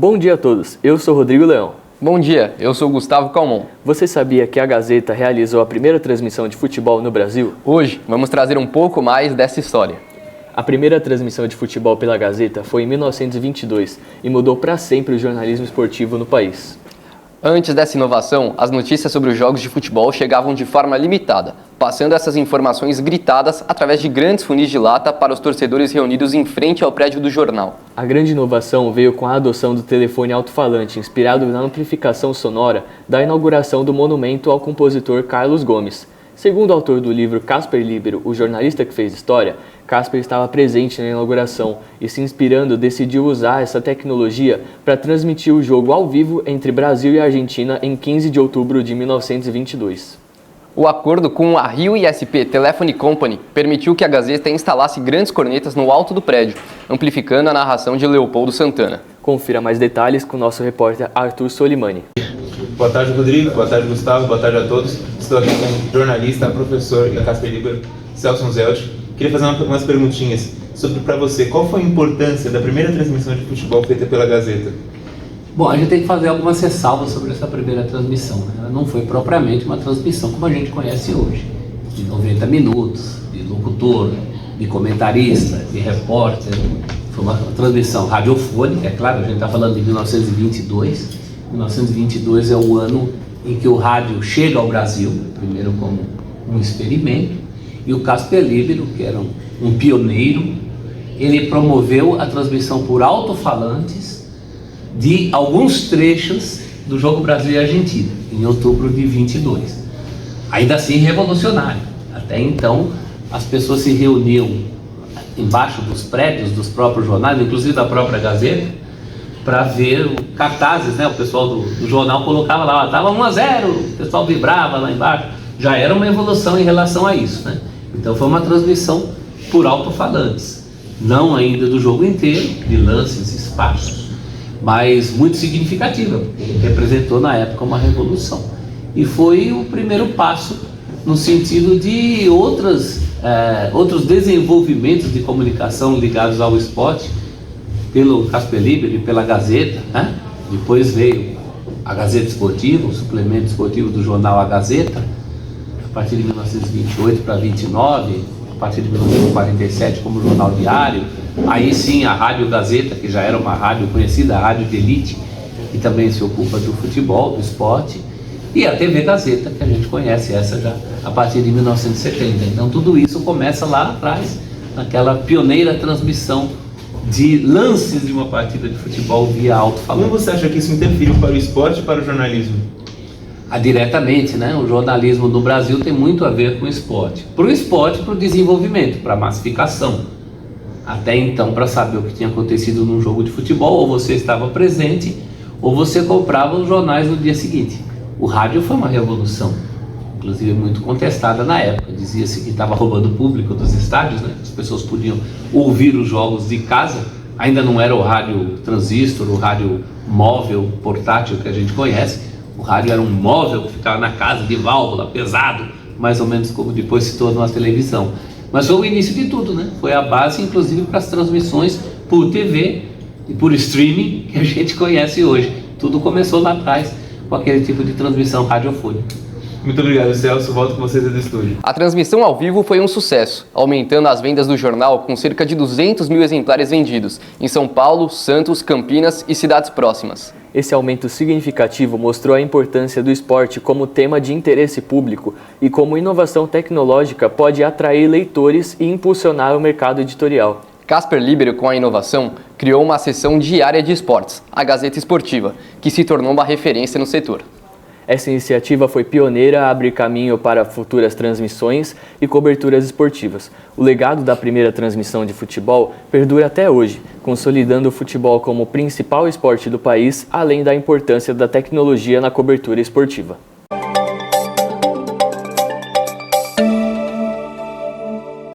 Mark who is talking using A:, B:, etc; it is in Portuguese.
A: Bom dia a todos, eu sou Rodrigo Leão.
B: Bom dia, eu sou Gustavo Calmon.
A: Você sabia que a Gazeta realizou a primeira transmissão de futebol no Brasil?
B: Hoje vamos trazer um pouco mais dessa história.
A: A primeira transmissão de futebol pela Gazeta foi em 1922 e mudou para sempre o jornalismo esportivo no país.
B: Antes dessa inovação, as notícias sobre os jogos de futebol chegavam de forma limitada, passando essas informações gritadas através de grandes funis de lata para os torcedores reunidos em frente ao prédio do jornal.
A: A grande inovação veio com a adoção do telefone alto-falante, inspirado na amplificação sonora da inauguração do monumento ao compositor Carlos Gomes. Segundo o autor do livro Casper Líbero, o jornalista que fez história, Casper estava presente na inauguração e, se inspirando, decidiu usar essa tecnologia para transmitir o jogo ao vivo entre Brasil e Argentina em 15 de outubro de 1922.
B: O acordo com a Rio ISP Telephone Company permitiu que a Gazeta instalasse grandes cornetas no alto do prédio, amplificando a narração de Leopoldo Santana.
A: Confira mais detalhes com o nosso repórter Arthur Solimani.
C: Boa tarde, Rodrigo. Boa tarde, Gustavo. Boa tarde a todos. Estou aqui com o jornalista, professor da Casper Líbero, Celso Zelt. Queria fazer umas perguntinhas sobre, para você, qual foi a importância da primeira transmissão de futebol feita pela Gazeta?
D: Bom, a gente tem que fazer algumas ressalvas sobre essa primeira transmissão, né? Ela não foi propriamente uma transmissão como a gente conhece hoje, de 90 minutos, de locutor, de comentarista, de repórter. Foi uma transmissão radiofônica, é claro, a gente está falando de 1922. 1922 é o ano em que o rádio chega ao Brasil, primeiro como um experimento, e o Casper Líbero, que era um pioneiro, ele promoveu a transmissão por alto-falantes de alguns trechos do jogo Brasil e Argentina, em outubro de 22. Ainda assim revolucionário. Até então, as pessoas se reuniam embaixo dos prédios dos próprios jornais, inclusive da própria Gazeta, para ver cartazes, né? O pessoal do jornal colocava lá, estava 1-0, o pessoal vibrava lá embaixo. Já era uma evolução em relação a isso, né? Então foi uma transmissão por alto-falantes, não ainda do jogo inteiro, de lances esparsos, mas muito significativa, porque representou na época uma revolução. E foi o primeiro passo no sentido de outros desenvolvimentos de comunicação ligados ao esporte, pelo Casper Líbero e pela Gazeta, né? Depois veio a Gazeta Esportiva, o suplemento esportivo do jornal A Gazeta, a partir de 1928 para 29, a partir de 1947 como jornal diário. Aí sim a Rádio Gazeta, que já era uma rádio conhecida, a Rádio de Elite, que também se ocupa do futebol, do esporte, e a TV Gazeta, que a gente conhece, essa já a partir de 1970. Então tudo isso começa lá atrás, naquela pioneira transmissão de lances de uma partida de futebol via alto-falante.
C: Como você acha que isso interferiu para o esporte e para o jornalismo?
D: Diretamente, né? O jornalismo no Brasil tem muito a ver com o esporte. Para o esporte, para o desenvolvimento, para a massificação. Até então, para saber o que tinha acontecido num jogo de futebol, ou você estava presente, ou você comprava os jornais no dia seguinte. O rádio foi uma revolução, inclusive muito contestada na época. Dizia-se que estava roubando o público dos estádios, né? As pessoas podiam ouvir os jogos de casa. Ainda não era o rádio transistor, o rádio móvel, portátil que a gente conhece. O rádio era um móvel que ficava na casa, de válvula, pesado, mais ou menos como depois se tornou a televisão. Mas foi o início de tudo, né? Foi a base, inclusive, para as transmissões por TV e por streaming que a gente conhece hoje. Tudo começou lá atrás com aquele tipo de transmissão radiofônica.
C: Muito obrigado, Celso. Volto com vocês do estúdio.
B: A transmissão ao vivo foi um sucesso, aumentando as vendas do jornal com cerca de 200 mil exemplares vendidos em São Paulo, Santos, Campinas e cidades próximas.
A: Esse aumento significativo mostrou a importância do esporte como tema de interesse público e como inovação tecnológica pode atrair leitores e impulsionar o mercado editorial.
B: Casper Líbero, com a inovação, criou uma seção diária de esportes, a Gazeta Esportiva, que se tornou uma referência no setor.
A: Essa iniciativa foi pioneira a abrir caminho para futuras transmissões e coberturas esportivas. O legado da primeira transmissão de futebol perdura até hoje, consolidando o futebol como principal esporte do país, além da importância da tecnologia na cobertura esportiva.